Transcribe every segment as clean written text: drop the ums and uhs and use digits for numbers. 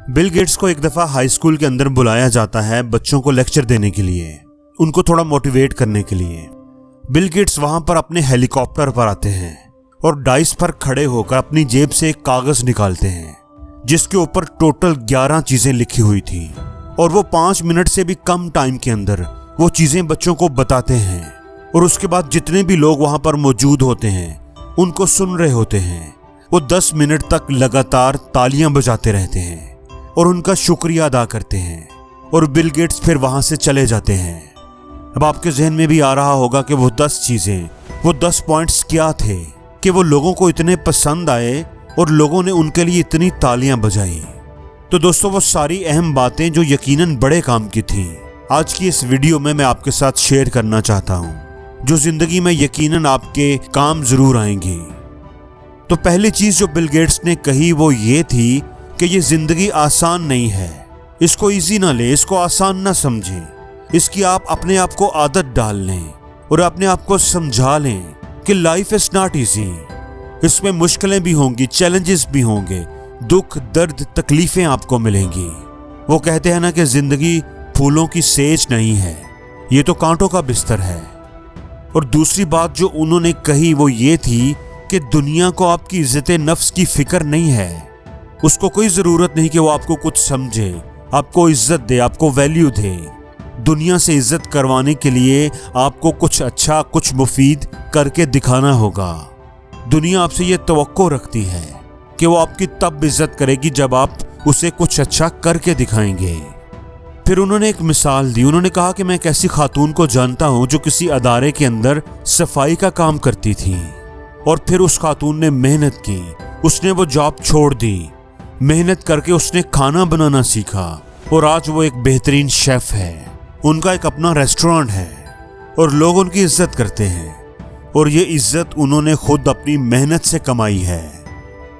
Bill Gates को एक दफा हाई स्कूल के अंदर बुलाया जाता है बच्चों को लेक्चर देने के लिए, उनको थोड़ा मोटिवेट करने के लिए। बिल गेट्स वहां पर अपने हेलीकॉप्टर पर आते हैं और डाइस पर खड़े होकर अपनी जेब से एक कागज निकालते हैं जिसके ऊपर टोटल 11 चीजें लिखी हुई थी और वो 5 मिनट से भी कम टाइम के अंदर वो चीजें बच्चों को बताते हैं। और उसके बाद जितने भी लोग वहां पर मौजूद होते हैं उनको सुन रहे होते हैं, वो 10 मिनट तक लगातार तालियां बजाते रहते हैं और उनका शुक्रिया अदा करते हैं और बिल गेट्स फिर वहां से चले जाते हैं। अब आपके जहन में भी आ रहा होगा कि वो 10 चीजें, वो 10 पॉइंट्स क्या थे कि वो लोगों को इतने पसंद आए और लोगों ने उनके लिए इतनी तालियां बजाई। तो दोस्तों, वो सारी अहम बातें जो यकीनन बड़े काम की थी, आज की इस वीडियो में मैं आपके साथ शेयर करना चाहता हूं, जो जिंदगी में यकीनन आपके काम जरूर आएंगी। तो पहली चीज जो बिल गेट्स ने कही वो ये थी कि ये जिंदगी आसान नहीं है, इसको इजी ना ले, इसको आसान ना समझें, इसकी आप अपने आप को आदत डाल लें और अपने आप को समझा लें कि लाइफ इज नॉट इजी। इसमें मुश्किलें भी होंगी, चैलेंजेस भी होंगे, दुख दर्द तकलीफें आपको मिलेंगी। वो कहते हैं ना कि जिंदगी फूलों की सेज नहीं है, ये तो कांटों का बिस्तर है। और दूसरी बात जो उन्होंने कही वो ये थी कि दुनिया को आपकी इज्जत नफ्स की फिक्र नहीं है, उसको कोई जरूरत नहीं कि वो आपको कुछ समझे, आपको इज्जत दे, आपको वैल्यू दे। दुनिया से इज्जत करवाने के लिए आपको कुछ अच्छा, कुछ मुफीद करके दिखाना होगा। दुनिया आपसे ये तवक्को रखती है कि वो आपकी तब इज्जत करेगी जब आप उसे कुछ अच्छा करके दिखाएंगे। फिर उन्होंने एक मिसाल दी, उन्होंने कहा कि मैं एक ऐसी खातून को जानता हूं जो किसी अदारे के अंदर सफाई का काम करती थी और फिर उस खातून ने मेहनत की, उसने वो जॉब छोड़ दी, मेहनत करके उसने खाना बनाना सीखा और आज वो एक बेहतरीन शेफ है, उनका एक अपना रेस्टोरेंट है और लोग उनकी इज्जत करते हैं और ये इज्जत उन्होंने खुद अपनी मेहनत से कमाई है।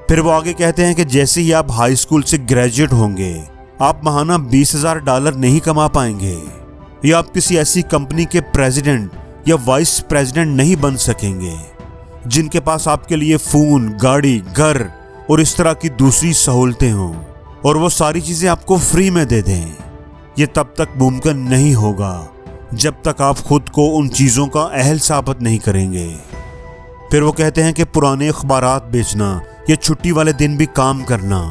फिर वो आगे कहते हैं कि जैसे ही आप हाई स्कूल से ग्रेजुएट होंगे आप महाना $20,000 नहीं कमा पाएंगे या आप किसी ऐसी कंपनी के प्रेसिडेंट या वाइस प्रेसिडेंट नहीं बन सकेंगे जिनके पास आपके लिए फोन, गाड़ी, घर और इस तरह की दूसरी सहूलतें हों और वो सारी चीजें आपको फ्री में दे दें। ये तब तक मुमकिन नहीं होगा जब तक आप खुद को उन चीज़ों का अहल साबित नहीं करेंगे। फिर वो कहते हैं कि पुराने अखबारात बेचना या छुट्टी वाले दिन भी काम करना,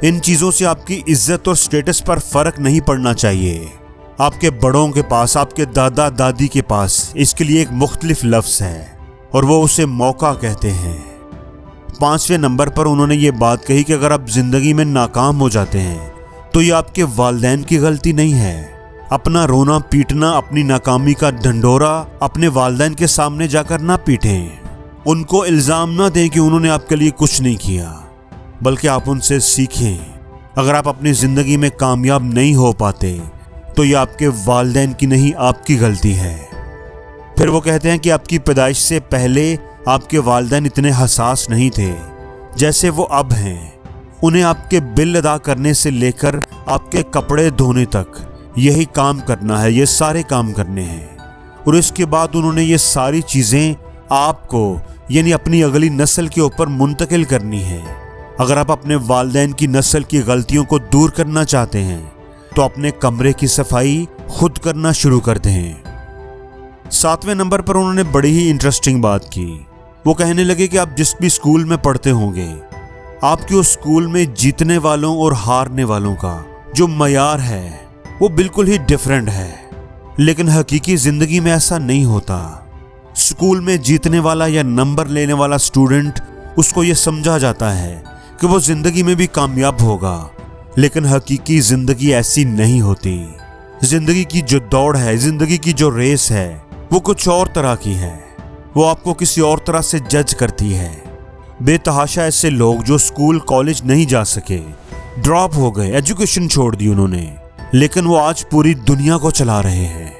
इन चीज़ों से आपकी इज्जत और स्टेटस पर फर्क नहीं पड़ना चाहिए। आपके बड़ों के पास, आपके दादा दादी के पास इसके लिए एक मुख्तलिफ लफ्ज़ है और वो उसे मौका कहते हैं। 5वें नंबर पर उन्होंने ये बात कही कि अगर आप जिंदगी में नाकाम हो जाते हैं तो ये आपके वालिदैन की गलती नहीं है। अपना रोना पीटना, अपनी नाकामी का ढंढोरा अपने वालिदैन के सामने जाकर ना पीटें, उनको इल्ज़ाम ना दें कि उन्होंने आपके लिए कुछ नहीं किया, बल्कि आप उनसे सीखें। अगर आप अपनी ज़िंदगी में कामयाब नहीं हो पाते तो ये आपके वालिदैन की नहीं, आपकी गलती है। फिर वो कहते हैं कि आपकी पैदाइश से पहले आपके वालिदैन इतने हसास नहीं थे जैसे वो अब हैं। उन्हें आपके बिल अदा करने से लेकर आपके कपड़े धोने तक यही काम करना है, ये सारे काम करने हैं। और इसके बाद उन्होंने ये सारी चीज़ें आपको यानी अपनी अगली नस्ल के ऊपर मुंतकिल करनी है। अगर आप अपने वालिदैन की नस्ल की गलतियों को दूर करना चाहते हैं तो अपने कमरे की सफाई खुद करना शुरू कर दें। 7वें नंबर पर उन्होंने बड़ी ही इंटरेस्टिंग बात की। वो कहने लगे कि आप जिस भी स्कूल में पढ़ते होंगे, आपके उस स्कूल में जीतने वालों और हारने वालों का जो मयार है वो बिल्कुल ही डिफरेंट है, लेकिन हकीकी जिंदगी में ऐसा नहीं होता। स्कूल में जीतने वाला या नंबर लेने वाला स्टूडेंट, उसको ये समझा जाता है कि वो जिंदगी में भी कामयाब होगा, लेकिन हकीकी जिंदगी ऐसी नहीं होती। जिंदगी की जो दौड़ है, जिंदगी की जो रेस है, वो कुछ और तरह की है, वो आपको किसी और तरह से जज करती है। बेतहाशा ऐसे लोग जो स्कूल कॉलेज नहीं जा सके, ड्रॉप हो गए, एजुकेशन छोड़ दी उन्होंने, लेकिन वो आज पूरी दुनिया को चला रहे हैं।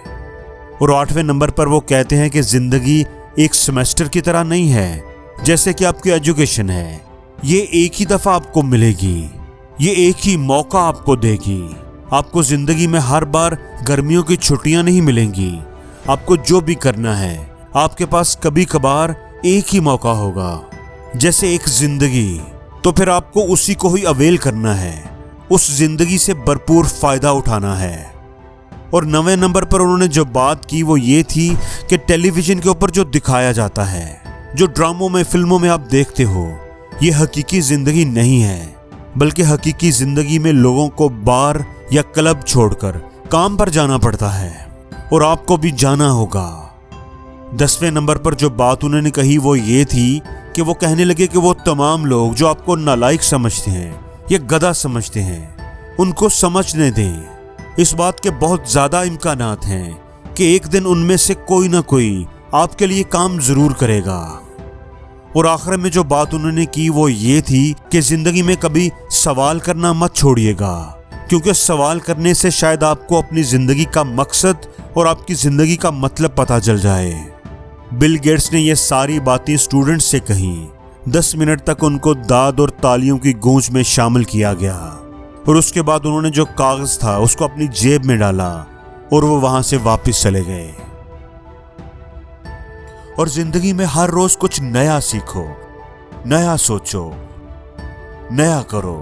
और 8वें नंबर पर वो कहते हैं कि जिंदगी एक सेमेस्टर की तरह नहीं है जैसे कि आपकी एजुकेशन है। ये एक ही दफा आपको मिलेगी, ये एक ही मौका आपको देगी। आपको जिंदगी में हर बार गर्मियों की छुट्टियां नहीं मिलेंगी। आपको जो भी करना है, आपके पास कभी कभार एक ही मौका होगा, जैसे एक जिंदगी, तो फिर आपको उसी को ही अवेल करना है। उस जिंदगी से भरपूर फायदा उठाना है। और 9वें नंबर पर उन्होंने जो बात की वो ये थी कि टेलीविजन के ऊपर जो दिखाया जाता है, जो ड्रामों में, फिल्मों में आप देखते हो, ये हकीकी जिंदगी नहीं है, बल्कि हकीकी जिंदगी में लोगों को बार या क्लब छोड़कर काम पर जाना पड़ता है और आपको भी जाना होगा। 10वें नंबर पर जो बात उन्होंने कही वो ये थी कि वो कहने लगे कि वो तमाम लोग जो आपको नालायक समझते हैं या गधा समझते हैं, उनको समझने दें। इस बात के बहुत ज्यादा इम्कानात हैं कि एक दिन उनमें से कोई ना कोई आपके लिए काम जरूर करेगा। और आखिर में जो बात उन्होंने की वो ये थी कि जिंदगी में कभी सवाल करना मत छोड़िएगा, क्योंकि सवाल करने से शायद आपको अपनी जिंदगी का मकसद और आपकी जिंदगी का मतलब पता चल जाए। बिल गेट्स ने ये सारी बातें स्टूडेंट्स से कही। 10 मिनट तक उनको दाद और तालियों की गूंज में शामिल किया गया और उसके बाद उन्होंने जो कागज था उसको अपनी जेब में डाला और वो वहां से वापस चले गए। और जिंदगी में हर रोज कुछ नया सीखो, नया सोचो, नया करो,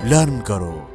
लर्न करो।